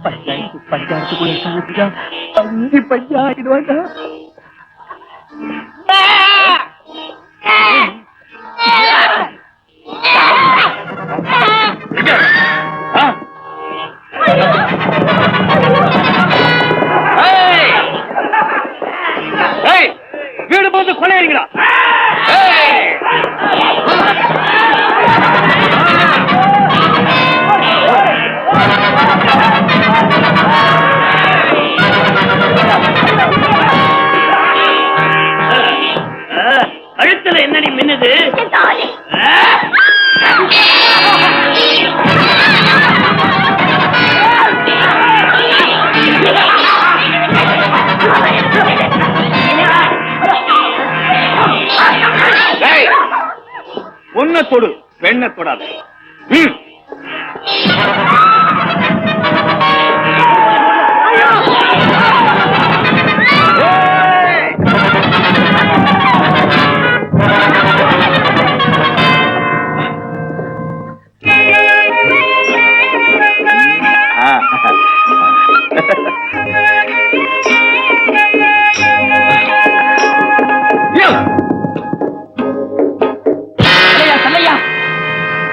பஞ்சாயத்துக்குள்ள பஞ்சு பஞ்சாயிடுவாங்க. வீடு போது கொலையடிங்களா? கழுத்துல என்னடி மின்னுது? பொண்ணை தொடு, பெண்ணை தொடாது.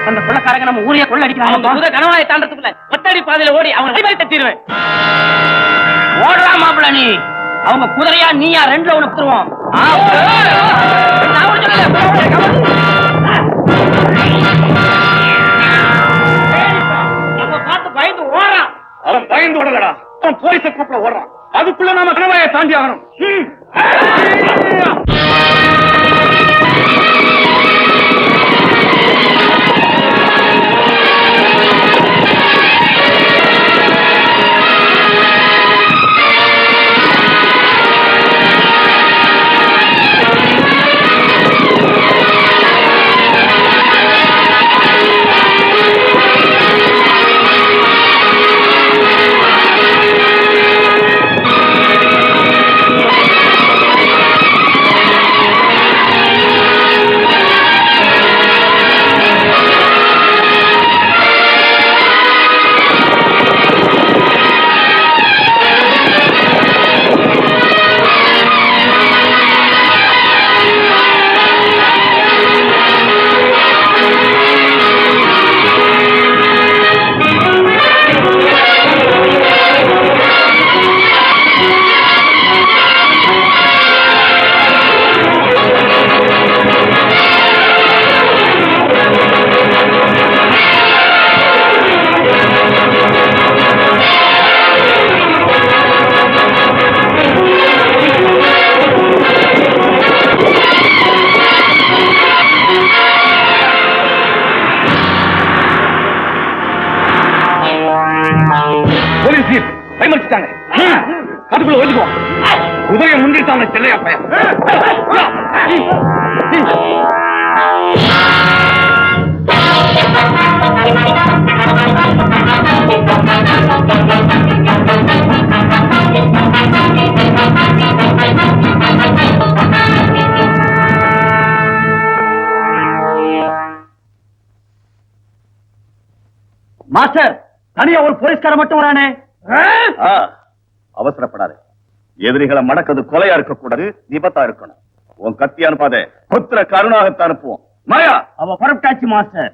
அந்த புள்ளக்காரங்க நம்ம ஊரையே கொள்ளடிக்கிறாங்க. கனவாயை தாண்டத்துக்குள்ள ஒத்தடி பாதையில ஓடி அவங்க தட்டிடுவேன். ஓடலாம் மாப்பிள்ள, நீ அவங்க குதிரையா நீயா ரெண்டுல ஒண்ணு குத்துருவோம். பார்த்து பயந்து ஓடுறான். அவன் பயந்து ஓடலடா, அவன் போலீஸ கூப்பிட ஓடுறான். அதுக்குள்ள நாம கனவாயை தாண்டி ஆகணும். அதுக்குள்ள ஒதுக்குவோம். குதிரையை முன்னிட்டாங்க செல்லையா பையன். மாஸ்டர், தனியா ஒரு போலீஸ்கார மட்டும் வரானே. அவசரப்படாது. எதிரிகளை மடக்கிறது கொலையா இருக்க கூடாது, விபத்தா இருக்கணும். உன் கத்தி அனுப்பாத, புத்திர கருணாகத்தை அனுப்புவோம். மாயா அவ பரப்டாச்சு மாஸ்டர்.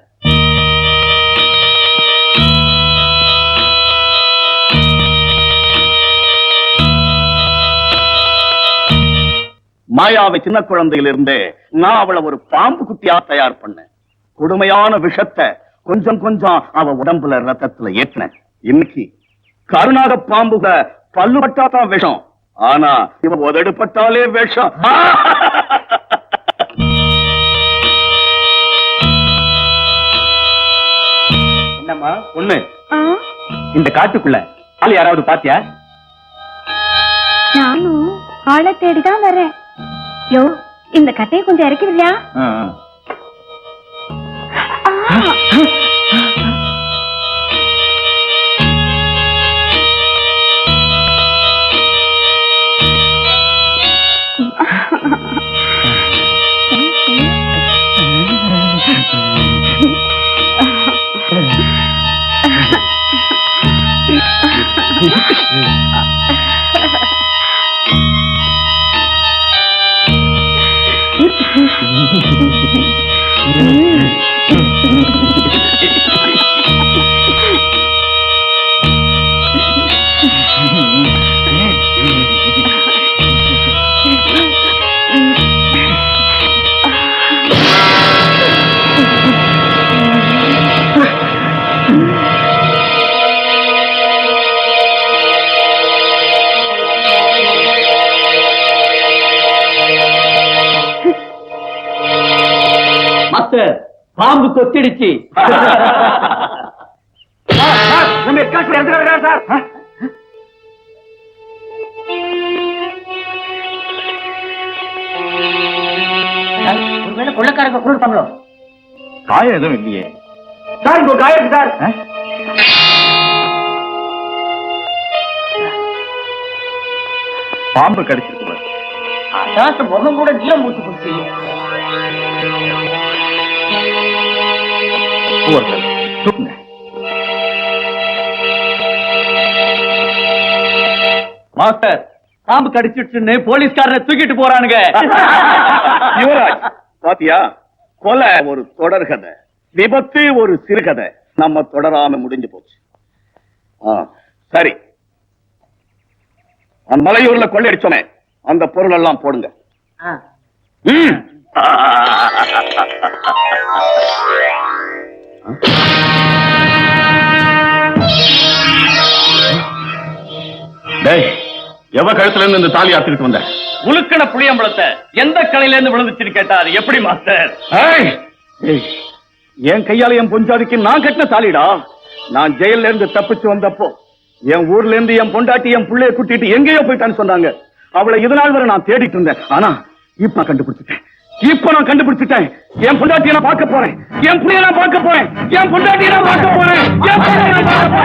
மாயாவை சின்ன குழந்தையிலிருந்தே நான் அவளை ஒரு பாம்பு குட்டியா தயார் பண்ணேன். கொடுமையான விஷத்தை கொஞ்சம் கொஞ்சம் அவ உடம்புல ரத்தத்துல ஏற்றின. இன்னைக்கு கருணாக பாம்புக பல்லுபட்டாதான் விஷம், ஆனா இவ உதடுபட்டாலே விஷம். என்னம்மா ஒண்ணு, இந்த காட்டுக்குள்ள ஆள் யாராவது பாத்தியா? நானும் ஆளை தேடிதான் வரேன். யோ, இந்த கட்டையை கொஞ்சம் இறக்கிவில்லையா? மாஸ்டர், பாம்பு கொத்திடுச்சு. நம்ம எக்காசு எடுத்துக்கிறா சார். ஒருவேளை கொள்ளக்காரங்க கொடுப்பாங்களோ? காயம் எதுவும் இல்லையே சார். இப்போ காயம் சார். பாம்பு கடிச்சிருக்கு. அதான் முகம் கூட நீளம் மூச்சு போச்சு. மாஸ்டர், பாம்பு கடிச்சிட்டுன்னு போலீஸ்காரனை தூக்கிட்டு போறானுங்க. யுவராஜ் பாத்தியா, கொலை ஒரு தொடர்கதை, விபத்து ஒரு சிறுகதை. நம்ம தொடராம முடிஞ்சு போச்சு. சரி, அந்த மலையூர்ல கொள்ளையடிச்சோமே, அந்த பொருள் எல்லாம் போடுங்க. எவ கழுத்துல இருந்து இந்த தாலி ஆத்திட்டு வந்த? உழுக்கண புளியம்பளத்தை எந்த கலையில இருந்து விழுந்துச்சுன்னு கேட்டா அது எப்படி மாஸ்டர்? என் கையால என் பொஞ்சாதிக்கு நான் கட்டின தாலிடா. நான் ஜெயில இருந்து தப்பிச்சு வந்தப்போ என் ஊர்ல இருந்து என் பொண்டாட்டி என் பிள்ளைய கூட்டிட்டு எங்கேயோ போயிட்டான்னு சொன்னாங்க. அவளை இது நாள் வரை நான் தேடிட்டு இருந்தேன். ஆனா இப்ப கண்டுபிடிச்சிட்டேன். நான் கண்டுபிடிச்சிட்டேன். என் பொண்டாட்டியை நான் பார்க்க போறேன். என் பிள்ளைய நான் பார்க்க போறேன். என் பொண்டாட்டியை நான் பார்க்க போறேன். என் பிள்ளைய நான் பார்க்க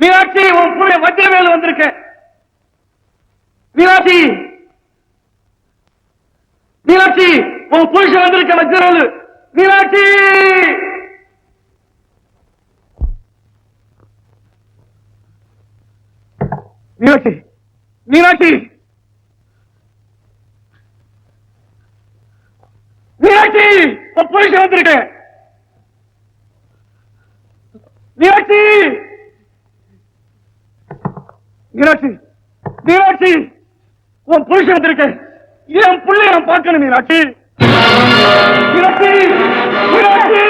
மீனாட்சி, உன் புள்ள வஜ்ரவேலு வந்திருக்க. மீனாட்சி, மீனாட்சி, உன் புருஷன் வந்திருக்க வஜ்ரவேலு. மீனாட்சி, மீனாட்சி, மீனாட்சி, மீனாட்சி, உன் புருஷன் வந்திருக்க. மீனாட்சி, மீனாட்சி, மீனாட்சி, உன் புருஷன் வந்திருக்க. என் பிள்ளைய நான் பார்க்கணும் மீனாட்சி. மீனாட்சி, மீனாட்சி,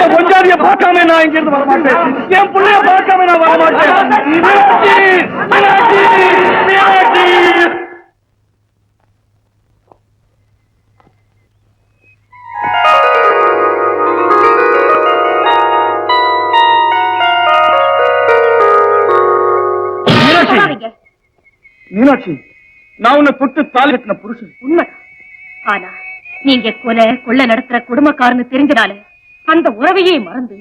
என் பொஞ்சாதிய பார்க்காம நான் இங்க இருந்து வரமாட்டேன். என் பிள்ளைய பார்க்காம நான் வரமாட்டேன். மீனாட்சி, மீனாட்சி, மீனாட்சி. மீனாட்சி, நான் உன்னை தொட்டு தாலி கட்டின புருஷன். உண்மை. ஆனா நீங்க கொலை கொள்ள நடத்துற குடும்பக்காரன்னு தெரிஞ்சனால அந்த உறவையே மறந்து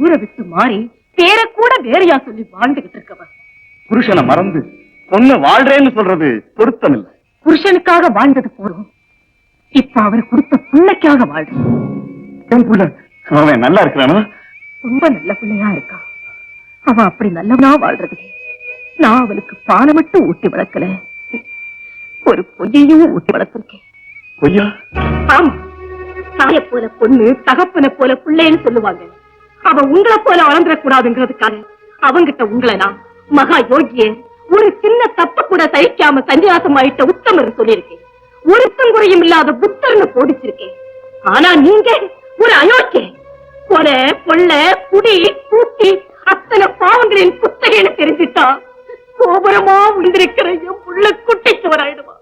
ஊரை விட்டு மாறி பேர கூட வேறையா சொல்லி வாழ்ந்துகிட்டு இருக்கவ. புருஷனை மறந்து பொண்ணு வாழ்றேன்னு சொல்றது பொருத்தம் இல்லை. புருஷனுக்காக வாழ்ந்தது போறோம். இப்ப அவர் கொடுத்த பிள்ளைக்காக வாழ்றோம். என் புள்ள அவன் நல்லா இருக்கிறானா? ரொம்ப நல்ல பிள்ளையா இருக்கா. அவன் அப்படி நல்லவனா வாழ்றது. நான் அவனுக்கு பாலை மட்டும் ஊட்டி வளர்க்கல, ஒரு பொய்யையும் ஊட்டி வளர்த்திருக்கேன். பொய்யா? ஆமா. தாயை போல பொண்ணு தகப்பனை போல பிள்ளைன்னு சொல்லுவாங்க. அவ உங்களை போல வளர்ந்துடக்கூடாதுங்கிறதுக்காக அவங்கிட்ட உங்களை நான் மகா யோகிய ஒரு சின்ன தப்ப கூட சகிக்காம சன்னியாசம் ஆயிட்ட உத்தமர் சொல்லியிருக்கேன். ஒருத்தம் குறையும் இல்லாத புத்தர்னு போதிச்சிருக்கேன். ஆனா நீங்க ஒரு அயோக்கிய கொலை கொள்ளை குடி கூட்டி அத்தனை பாவங்களின் புத்தகைன்னு தெரிஞ்சிட்டா கோபுரமா உந்திருக்கிற என் புள்ள குட்டிக்கு வராயிடுவா.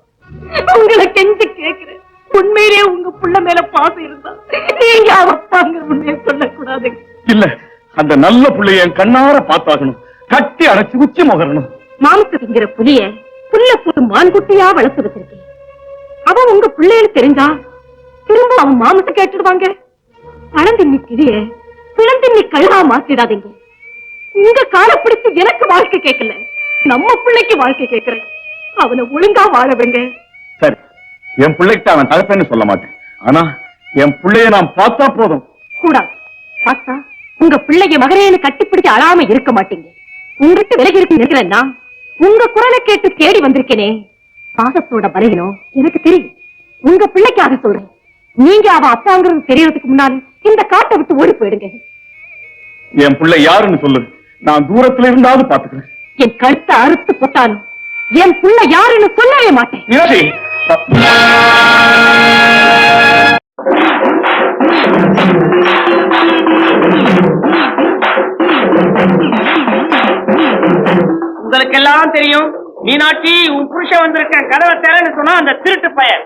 உங்களை கெஞ்சி கேக்குறேன், உண்மையிலே உங்க புள்ள மேல பாசம் இருந்தா நீங்க அப்பாங்க உண்மையை சொல்லக்கூடாது. இல்ல, அந்த நல்ல புள்ளைய என் கண்ணார பார்த்தாகணும், கட்டி அணைச்சு உச்சி முகரணும். மாம்ச திங்கிற புலிய புல்ல போட்டு மான்குட்டியா வளர்த்து வச்சிருக்கேன். அவன் உங்க பிள்ளைன்னு தெரிஞ்சா திரும்ப அவன் மாமத்தை கேட்டுடுவாங்க. பழந்தின்னி கிளிய பிளந்தின்னி கழுகா மாத்திடாதீங்க. உங்க காலை பிடிச்சு எனக்கு வாழ்க்கை கேட்கல, நம்ம பிள்ளைக்கு வாழ்க்கை கேட்கிறேன். அவனை ஒழுங்கா வாழ வைங்க. சரி, என் பிள்ளைகிட்ட அவன் தகப்பன்னு சொல்ல மாட்டேன். ஆனா என் பிள்ளைய நான் பார்த்தா போதும். கூடாது. பார்த்தா உங்க பிள்ளைய மகரேன்னு கட்டிப்பிடிச்சு அழாம இருக்க மாட்டீங்க. உங்ககிட்ட விலகி இருக்கு நினைக்கிறேன்னா உங்க குரலை கேட்டு தேடி வந்திருக்கேனே. பாசத்தோட பலகீனம் எனக்கு தெரியும். உங்க பிள்ளைக்காக சொல்றேன். நீங்க அவ அப்பாங்கிறது தெரியறதுக்கு முன்னால இந்த காட்டை விட்டு ஓடி போயிடுங்க. என் பிள்ளை யாருன்னு சொல்லு, நான் தூரத்துல இருந்தாவது பாத்துக்கிறேன். என் கழுத்தை அறுத்து போட்டாலும் என் புள்ள யாருன்னு சொல்லவே மாட்டேன். மீனாட்சி, உங்களுக்கெல்லாம் தெரியும், மீனாட்சி உன் புருஷன் வந்திருக்க கதவை தேவைன்னு சொன்னா அந்த திருட்டு பையன்.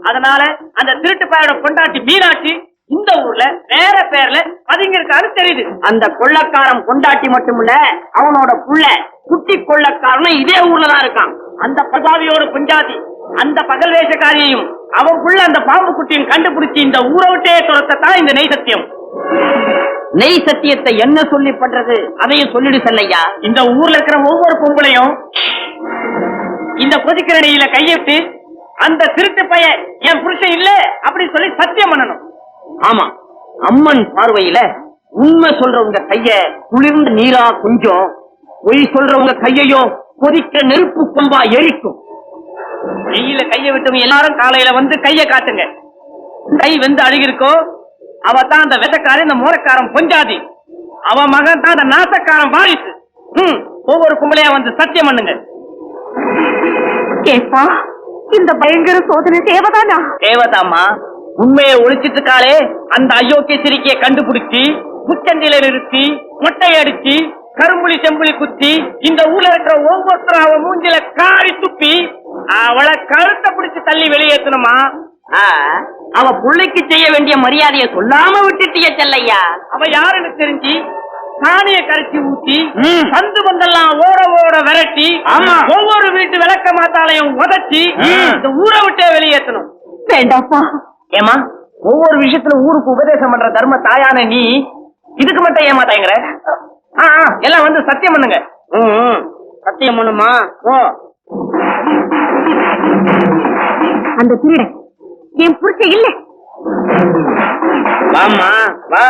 அதனால அந்த திருட்டு பையனோட கொண்டாட்டி மீனாட்சி இந்த ஊர்ல வேற பேர்ல பதிங்கிருக்காரு தெரியுது. அந்த கொள்ளக்காரன் கொண்டாட்டி மட்டுமில்ல, அவனோட புள்ள குட்டி கொள்ளக்காரனும் இதே ஊர்ல தான் இருக்கான். அந்த பதாவியோட பஞ்சாதி அந்த பகல் வேஷக்காரியையும் அவன் புள்ள அந்த பாம்பு குட்டியும் கண்டுபிடிச்சு இந்த ஊரை விட்டே துரத்தான் இந்த நெய் சத்தியம். நெய் சத்தியத்தை என்ன சொல்லி பண்றது அதையும் சொல்லிடு செல்லையா. இந்த ஊர்ல இருக்கிற ஒவ்வொரு பொம்பளையும் இந்த கொதிக்கிற நெய்யில கையிட்டு அந்த திருட்டு பையன் என் புருஷன் இல்ல அப்படி சொல்லி சத்தியம் பண்ணணும். ஆமா, அம்மன் பார்வையில உண்மை சொல்றவங்க கைய குளிர்ந்து நீரா கொஞ்சம், பொய் சொல்றவங்க கையையோ கொதிக்க நெருப்பு கொம்பா எரிக்கும். நெய்யில கைய விட்டவங்க எல்லாரும் காலையில வந்து கைய காட்டுங்க. கை வெந்து அழுகிருக்கோ அவதான் அந்த விதக்காரன், இந்த மோரக்காரன் பொஞ்சாதி. அவ மகன் தான் அந்த நாசக்காரன் வாரிசு. ஒவ்வொரு கும்பலையா வந்து சத்தியம் பண்ணுங்க. கேப்பா, இந்த பயங்கர சோதனை தேவதானா? தேவதாமா, உண்மையை ஒழிச்சிட்டு இருக்காளே அந்த அயோக்கிய சிரிக்கைய கண்டுபிடிச்சி முச்சந்தில நிறுத்தி மொட்டை அடிச்சு கரும்புலி செம்புலி குத்தி இந்த ஊர்ல இருக்கிற ஒவ்வொருத்தரும் அவ மூஞ்சில காரி துப்பி அவளை கழுத்தை பிடிச்சு தள்ளி வெளியேற்றணுமா? அவ புள்ளைக்கு செய்ய வேண்டிய மரியாதையை சொல்லாம விட்டுட்டிய செல்லையா. அவ யாருன்னு தெரிஞ்சு சாணிய கரைச்சி ஊத்தி சந்து பந்தெல்லாம் ஓட ஓட விரட்டி ஒவ்வொரு வீட்டு விளக்க மாத்தாலையும் உதச்சி இந்த ஊரை விட்டே வெளியேற்றணும். வேண்டாப்பா. ஏமா, ஒவ்வொரு விஷயத்துல ஊருக்கு உபதேசம் பண்ற தர்ம தாயான நீ இதுக்கு மட்டும் ஏமாத்தாங்கிற? எல்லாம் வந்து சத்தியம் பண்ணுங்க. சத்தியம் பண்ணுமா? ஓ, அந்த திருட என் புருஷன் இல்ல. வாமா வா.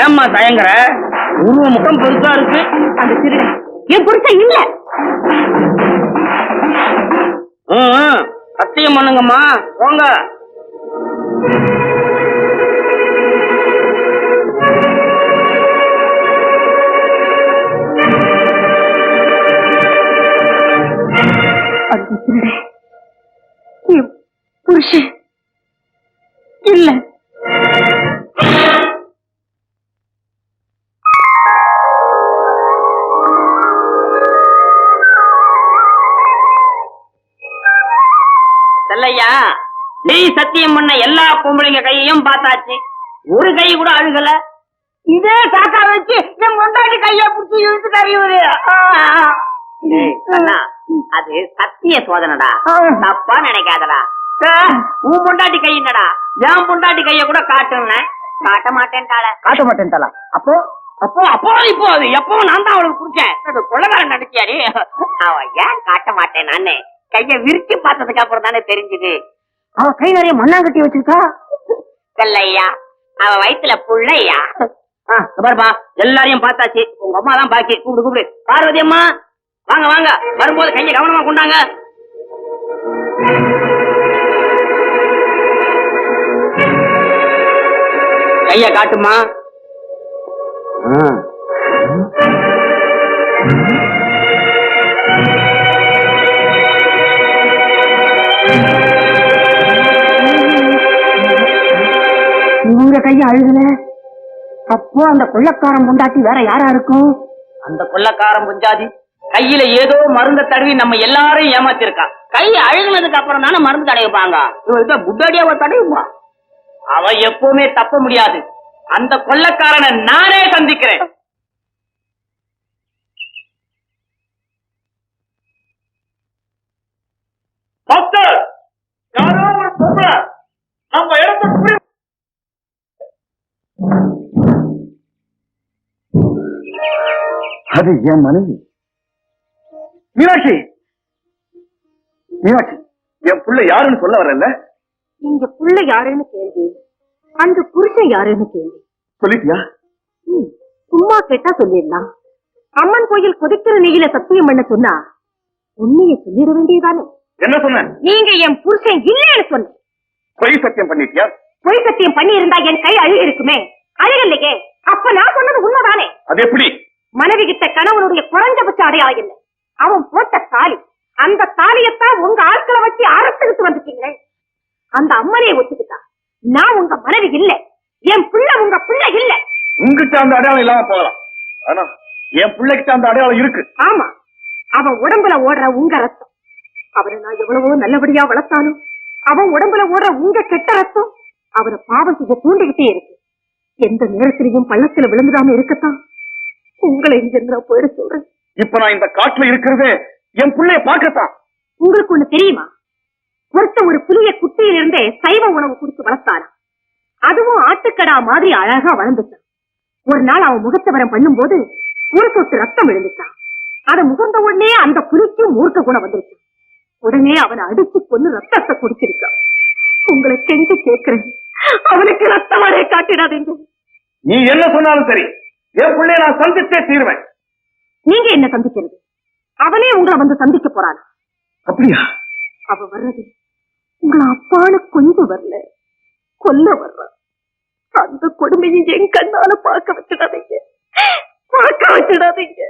ஏம்மா தயங்குற? உருவ முகம் பெருசா இருக்கு. அந்த திருட என் புருஷன் இல்ல. சத்தியம் பண்ணுங்கம்மா, போங்க. அந்த திருட என் புருஷன் இல்ல. செல்லையா, நீ சத்தியம் பண்ண எல்லா பொம்பளைங்க கையையும் பார்த்தாச்சு, ஒரு கை கூட அழுகல. இதே காக்கா வச்சு என் கொண்டாடி கைய புடிச்சு இழுத்துட்டாரு இவரு. அது சத்திய சோதனடா, தப்பா நினைக்காதடா. உன் பொண்டாட்டி கை என்னடா, என் பொண்டாட்டி கைய கூட காட்டுன காட்ட மாட்டேன்டால. காட்ட மாட்டேன்டால? அப்போ அப்போ அப்போ இப்போ அது எப்போ நான் தான் அவளுக்கு புடிச்சேன். கொள்ளக்காரன் நடிச்சியாரு. அவ ஏன் காட்ட மாட்டேன் நானே கைய விரிச்சு பார்த்ததுக்கு அப்புறம் தானே தெரிஞ்சுது. அவ கை நிறைய மண்ணாங்கட்டி வச்சிருக்கா. செல்லையா, அவ வயிற்றுல புள்ளையா. பாருப்பா, எல்லாரையும் பார்த்தாச்சு, உங்க அம்மா தான் பாக்கி. கூப்பிடு கூப்பிடு. பார்வதி அம்மா, வாங்க வாங்க. வரும்போது கையை கவனமா கொண்டாங்க. கைய காட்டுமா. உங்க கைய அழுகல, அப்போ அந்த கொள்ளக்காரன் பொண்டாட்டி வேற யாரா இருக்கும்? அந்த கொள்ளக்காரன் புஞ்சாதி கையில ஏதோ மருந்த தடவி நம்ம எல்லாரையும் ஏமாத்திருக்கான். கை அழுகுனதுக்கு அப்புறம் தானே மருந்து தடவிப்பாங்க. இவன் புட்டாடியாவ தடவிப்பா. அவ எப்பவுமே தப்ப முடியாது. அந்த கொள்ளக்காரனை நானே சந்திக்கிறேன். யாரோ ஒரு பொம்பளை நம்ம இடத்துக்கு அது என் மனைவி மீனாட்சி. மீனாட்சி, என் புள்ள யாருன்னு சொல்ல வரல. இங்க புள்ள யாருன்னு கேள்வி, அந்த புருஷன் யாருன்னு கேள்வி. சொல்லிட்டியா? சும்மா கேட்டா சொல்லிடலாம். அம்மன் கோயில் கொதிக்கிற நெய்யில சத்தியம் பண்ண சொன்னா உண்மையை சொல்லிட வேண்டியதானே. என்ன சொன்ன? நீங்க என் புருஷன் இல்லைன்னு சொன்ன. பொய் சத்தியம் பண்ணிட்டியா? பொய் சத்தியம் பண்ணி இருந்தா என் கை அழுகி இருக்குமே. அழுகலையே. அப்ப நான் சொன்னது உண்மைதானே. அது எப்படி? மனைவி கிட்ட கணவனுடைய குறைஞ்சபட்ச அடையாளம் இல்லை. அவன் போட்ட தாலி, அந்த தாலியத்தான் உங்க ஆட்களை வச்சு அரசுகிட்டு வந்துட்டீங்களே. அந்த அம்மனையை ஒத்துக்கிட்டா நான் உங்க மனைவி இல்ல, என் பிள்ளை உங்க பிள்ளை இல்ல. உங்ககிட்ட அந்த அடையாளம் இல்லாம போகலாம், ஆனா என் பிள்ளைகிட்ட அந்த அடையாளம் இருக்கு. ஆமா, அவன் உடம்புல ஓடுற உங்க ரத்தம். அவரை நான் எவ்வளவோ நல்லபடியா வளர்த்தாலும் அவன் உடம்புல ஓடுற உங்க கெட்ட ரத்தம் அவரை பாவம் செய்ய தூண்டிக்கிட்டே இருக்கு. எந்த நேரத்திலையும் பள்ளத்துல விழுந்துடாம இருக்கத்தான் உங்களை இங்க நான் போயிட சொல்றேன். இப்ப நான் இந்த காட்டுல இருக்கிறதே என் பிள்ளைய பார்க்கத்தான். உங்களுக்கு ஒண்ணு தெரியுமா? ஒரு புலிய குட்டியில இருந்தே சைவ உணவு கொடுத்து வளர்த்தானா. அதுவும் ஆட்டுக்கடா மாதிரி அழகா வளர்ந்துட்டான். ஒரு நாள் அவன் முகத்தவரம் பண்ணும் போது ஒரு சொட்டு ரத்தம் விழுந்துட்டான். அதை முகர்ந்த உடனே அந்த புலிக்கும் மூர்க்க குணம் வந்துருச்சு. உடனே அவனை அடிச்சு கொண்டு ரத்தத்தை குடிச்சிருக்கான். உங்களை கெஞ்சி கேட்கிறேன், அவனுக்கு ரத்தமானே காட்டிடாதீங்க. நீ என்ன சொன்னாலும் சரி, என் பிள்ளைய நான் சந்திச்சே தீருவேன். நீங்க என்ன சந்திக்கிறது? அவனே உங்களை வந்து சந்திக்க போறான். அப்படியா? அவ வர்றது உங்களை அப்பான்னு கொஞ்சம் வரல, கொல்ல வர்ற. அந்த கொடுமையை என் கண்ணால பார்க்க வச்சிடாதீங்க, பார்க்க வச்சிடாதீங்க.